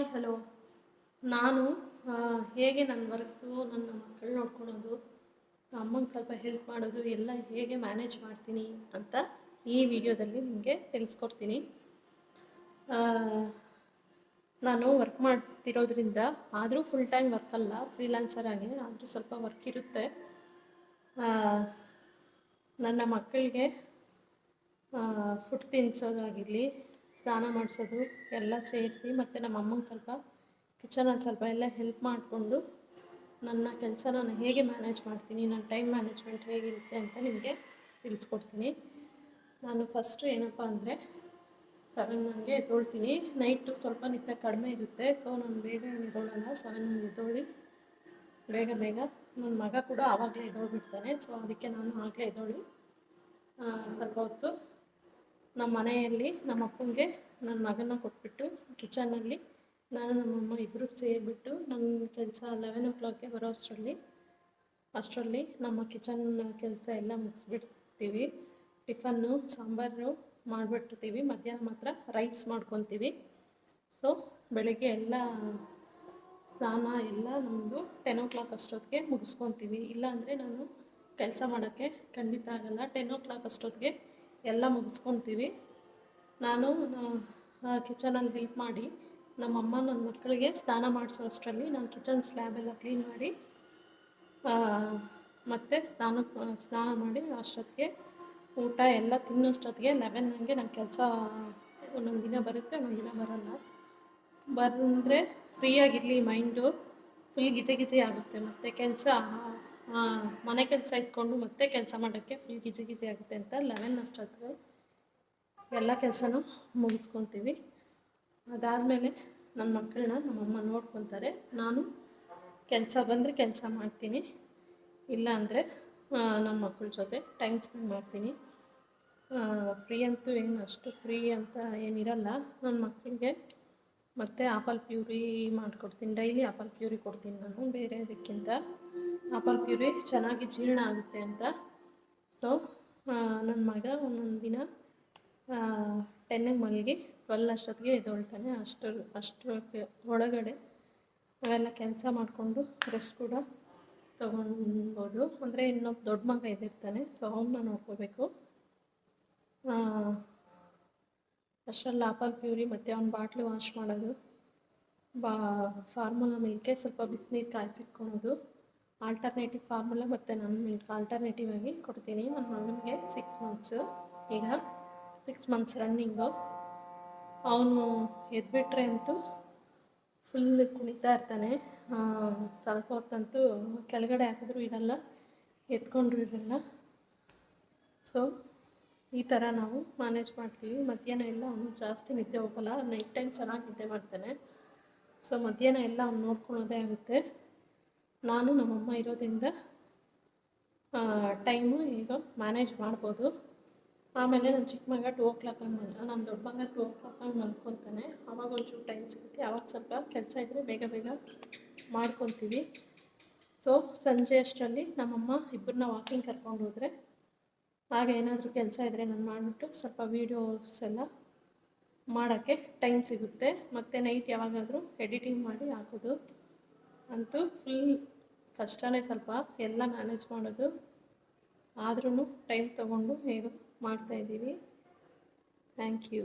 Hi hello. ನಾನು ಹೇಗೆ ನನ್ನ ವರ್ಕು ನನ್ನ ಮಕ್ಕಳು ನೋಡ್ಕೊಳೋದು, ಅಮ್ಮಂಗೆ ಸ್ವಲ್ಪ ಹೆಲ್ಪ್ ಮಾಡೋದು ಎಲ್ಲ ಹೇಗೆ ಮ್ಯಾನೇಜ್ ಮಾಡ್ತೀನಿ ಅಂತ ಈ ವಿಡಿಯೋದಲ್ಲಿ ನಿಮಗೆ ತಿಳಿಸ್ಕೊಡ್ತೀನಿ. ನಾನು ವರ್ಕ್ ಮಾಡ್ತಿರೋದ್ರಿಂದ ಆದರೂ ಫುಲ್ ಟೈಮ್ ವರ್ಕಲ್ಲ, ಫ್ರೀಲಾನ್ಸರ್ ಆಗಿ ಆದರೂ ಸ್ವಲ್ಪ ವರ್ಕ್ ಇರುತ್ತೆ. ನನ್ನ ಮಕ್ಕಳಿಗೆ ಫುಡ್ ತಿನ್ನಿಸೋದಾಗಿರಲಿ, ಸ್ನಾನ ಮಾಡಿಸೋದು ಎಲ್ಲ ಸೇರಿಸಿ, ಮತ್ತು ನಮ್ಮ ಅಮ್ಮಂಗೆ ಸ್ವಲ್ಪ ಕಿಚನಲ್ಲಿ ಸ್ವಲ್ಪ ಎಲ್ಲ ಹೆಲ್ಪ್ ಮಾಡಿಕೊಂಡು ನನ್ನ ಕೆಲಸ ನಾನು ಹೇಗೆ ಮ್ಯಾನೇಜ್ ಮಾಡ್ತೀನಿ, ನನ್ನ ಟೈಮ್ ಮ್ಯಾನೇಜ್ಮೆಂಟ್ ಹೇಗಿರುತ್ತೆ ಅಂತ ನಿಮಗೆ ತಿಳಿಸ್ಕೊಡ್ತೀನಿ. ನಾನು ಫಸ್ಟು ಏನಪ್ಪ ಅಂದರೆ 7 ಎದ್ದೊಳ್ತೀನಿ. ನೈಟು ಸ್ವಲ್ಪ ನಿದ್ದೆ ಕಡಿಮೆ ಇರುತ್ತೆ, ಸೊ ನಾನು ಬೇಗ ಎದ್ದೊಳಲ್ಲ. 7 ಎದ್ದೊಳ್ಳಿ ಬೇಗ ನನ್ನ ಮಗ ಕೂಡ ಆವಾಗಲೇ ಎದ್ದೊಳ್ಬಿಡ್ತಾನೆ. ಸೊ ಅದಕ್ಕೆ ನಾನು ಆಗಲೇ ಎದ್ದೊಳ್ಳಿ ಸ್ವಲ್ಪ ಹೊತ್ತು ನಮ್ಮ ಮನೆಯಲ್ಲಿ ನಮ್ಮ ಅಪ್ಪನಿಗೆ ನನ್ನ ಮಗನ ಕೊಟ್ಬಿಟ್ಟು ಕಿಚನಲ್ಲಿ ನಾನು ನಮ್ಮಮ್ಮ ಇಬ್ಬರು ಸೇರಿಬಿಟ್ಟು ನನ್ನ ಕೆಲಸ 11 o'clockಗೆ ಬರೋ ಅಷ್ಟರಲ್ಲಿ ನಮ್ಮ ಕಿಚನ್ ಕೆಲಸ ಎಲ್ಲ ಮುಗಿಸ್ಬಿಡ್ತೀವಿ. ಟಿಫನ್ನು ಸಾಂಬಾರು ಮಾಡಿಬಿಟ್ಟಿರ್ತೀವಿ. ಮಧ್ಯಾಹ್ನ ಮಾತ್ರ ರೈಸ್ ಮಾಡ್ಕೊತೀವಿ. ಸೊ ಬೆಳಗ್ಗೆ ಎಲ್ಲ ಸ್ನಾನ ಎಲ್ಲ ನಮ್ಮದು 10 o'clock ಅಷ್ಟೊತ್ತಿಗೆ ಮುಗಿಸ್ಕೊತೀವಿ. ಇಲ್ಲಾಂದರೆ ನಾನು ಕೆಲಸ ಮಾಡೋಕ್ಕೆ ಖಂಡಿತ ಆಗಲ್ಲ. 10 o'clock ಅಷ್ಟೊತ್ತಿಗೆ ಎಲ್ಲ ಮುಗಿಸ್ಕೊತೀವಿ. ನಾನು ಕಿಚನಲ್ಲಿ ಹೆಲ್ಪ್ ಮಾಡಿ ನಮ್ಮಮ್ಮ ನನ್ನ ಮಕ್ಕಳಿಗೆ ಸ್ನಾನ ಮಾಡಿಸೋ ಅಷ್ಟರಲ್ಲಿ ನಾನು ಕಿಚನ್ ಸ್ಲ್ಯಾಬೆಲ್ಲ ಕ್ಲೀನ್ ಮಾಡಿ ಮತ್ತು ಸ್ನಾನ ಮಾಡಿ ಅಷ್ಟೊತ್ತಿಗೆ ಊಟ ಎಲ್ಲ ತಿನ್ನೋಷ್ಟೊತ್ತಿಗೆ 11 ನನ್ನ ಕೆಲಸ ಒಂದೊಂದು ದಿನ ಬರುತ್ತೆ, ಒಂದೊಂದು ದಿನ ಬರೋಲ್ಲ. ಬಂದರೆ ಫ್ರೀಯಾಗಿರಲಿ ಮೈಂಡು, ಫುಲ್ ಗಿಜಿ ಆಗುತ್ತೆ. ಮತ್ತು ಕೆಲಸ ಮನೆ ಕೆಲಸ ಇಟ್ಕೊಂಡು ಮತ್ತೆ ಕೆಲಸ ಮಾಡೋಕ್ಕೆ ಫುಲ್ ಗಿಜಿ ಆಗುತ್ತೆ ಅಂತ 11 ಅಷ್ಟೊತ್ತಿಗೆ ಎಲ್ಲ ಕೆಲಸನೂ ಮುಗಿಸ್ಕೊತೀವಿ. ಅದಾದಮೇಲೆ ನನ್ನ ಮಕ್ಕಳನ್ನ ನಮ್ಮಮ್ಮ ನೋಡ್ಕೊತಾರೆ. ನಾನು ಕೆಲಸ ಬಂದರೆ ಕೆಲಸ ಮಾಡ್ತೀನಿ, ಇಲ್ಲ ಅಂದರೆ ನನ್ನ ಮಕ್ಕಳ ಜೊತೆ ಟೈಮ್ ಸ್ಪೆಂಡ್ ಮಾಡ್ತೀನಿ. ಫ್ರೀ ಅಂತೂ ಏನು ಅಷ್ಟು ಫ್ರೀ ಅಂತ ಏನಿರಲ್ಲ. ನನ್ನ ಮಕ್ಕಳಿಗೆ ಮತ್ತು ಆಪಲ್ ಪ್ಯೂರಿ ಮಾಡಿಕೊಡ್ತೀನಿ. ಡೈಲಿ ಆಪಲ್ ಪ್ಯೂರಿ ಕೊಡ್ತೀನಿ ನಾನು, ಬೇರೆ ಅದಕ್ಕಿಂತ ಆಪಲ್ ಪ್ಯೂರಿ ಚೆನ್ನಾಗಿ ಜೀರ್ಣ ಆಗುತ್ತೆ ಅಂತ. ಸೊ ನನ್ನ ಮಗ ಒಂದೊಂದು ದಿನ 10ಗೆ ಮಲಗಿ 12 ಅಷ್ಟೊತ್ತಿಗೆ ಎದ್ದೊಳ್ತಾನೆ. ಅಷ್ಟರ ಒಳಗಡೆ ಅವೆಲ್ಲ ಕೆಲಸ ಮಾಡಿಕೊಂಡು ರೆಸ್ಟ್ ಕೂಡ ತೊಗೊಳ್ಬೋದು. ಅಂದರೆ ಇನ್ನೊಬ್ಬ ದೊಡ್ಡ ಮಗ ಎದ್ದಿರ್ತಾನೆ, ಸೊ ಅವನ್ನ ನೋಡ್ಕೋಬೇಕು. ಅಷ್ಟರಲ್ಲಿ ಆಪಲ್ ಪ್ಯೂರಿ ಮತ್ತು ಅವ್ನ ಬಾಟ್ಲು ವಾಶ್ ಮಾಡೋದು, ಫಾರ್ಮುಲಾ ಮಿಲ್ಕೆ ಸ್ವಲ್ಪ ಬಿಸಿನೀರು ಕಾಯಿಸಿಟ್ಕೊಳೋದು, ಆಲ್ಟರ್ನೇಟಿವ್ ಫಾರ್ಮುಲಾ ಮತ್ತು ನನ್ನ ಮಿಲ್ಕ್ ಆಲ್ಟರ್ನೇಟಿವ್ ಆಗಿ ಕೊಡ್ತೀನಿ. ನನ್ನ ಮಗನಿಗೆ 6 months, ಈಗ 6 months ರನ್ನಿಂಗು. ಅವನು ಎದ್ಬಿಟ್ರೆ ಅಂತೂ ಫುಲ್ ಕುಣಿತಾ ಇರ್ತಾನೆ. ಸ್ವಲ್ಪ ಹೊತ್ತಂತೂ ಕೆಳಗಡೆ ಹಾಕಿದ್ರೂ ಇರಲ್ಲ, ಎತ್ಕೊಂಡ್ರೂ ಇರಲ್ಲ. ಸೊ ಈ ಥರ ನಾವು ಮ್ಯಾನೇಜ್ ಮಾಡ್ತೀವಿ. ಮಧ್ಯಾಹ್ನ ಎಲ್ಲ ಅವನು ಜಾಸ್ತಿ ನಿದ್ದೆ ಹೋಗಲ್ಲ, ನೈಟ್ ಟೈಮ್ ಚೆನ್ನಾಗಿ ನಿದ್ದೆ ಮಾಡ್ತಾನೆ. ಸೊ ಮಧ್ಯಾಹ್ನ ಎಲ್ಲ ಅವ್ನು ನೋಡ್ಕೊಳೋದೇ ಆಗುತ್ತೆ. ನಾನು ನಮ್ಮಮ್ಮ ಇರೋದ್ರಿಂದ ಟೈಮು ಈಗ ಮ್ಯಾನೇಜ್ ಮಾಡ್ಬೋದು. ಆಮೇಲೆ ನನ್ನ ಚಿಕ್ಕ ಮಗ 2 o'clock ನನ್ನ ದೊಡ್ಡ ಮಗ 2 o'clock ಮಲ್ಕೊತಾನೆ. ಅವಾಗ ಒಂಚೂರು ಟೈಮ್ ಸಿಗುತ್ತೆ, ಆವಾಗ ಸ್ವಲ್ಪ ಕೆಲಸ ಇದ್ದರೆ ಬೇಗ ಮಾಡ್ಕೊತೀವಿ. ಸೊ ಸಂಜೆ ಅಷ್ಟರಲ್ಲಿ ನಮ್ಮಮ್ಮ ಇಬ್ಬರನ್ನ ವಾಕಿಂಗ್ ಕರ್ಕೊಂಡು ಹೋದರೆ ಆಗ ಏನಾದರೂ ಕೆಲಸ ಇದ್ದರೆ ನಾನು ಮಾಡಿಬಿಟ್ಟು ಸ್ವಲ್ಪ ವೀಡಿಯೋಸ್ ಎಲ್ಲ ಮಾಡೋಕ್ಕೆ ಟೈಮ್ ಸಿಗುತ್ತೆ. ಮತ್ತು ನೈಟ್ ಯಾವಾಗಾದರೂ ಎಡಿಟಿಂಗ್ ಮಾಡಿ ಹಾಕೋದು ಅಂತೂ ಫುಲ್ ಕಷ್ಟವೇ ಸ್ವಲ್ಪ ಎಲ್ಲ ಮ್ಯಾನೇಜ್ ಮಾಡೋದು. ಆದ್ರೂ ಟೈಮ್ ತೊಗೊಂಡು ಹೇಗೋ ಮಾಡ್ತಾಯಿದ್ದೀವಿ. Thank you.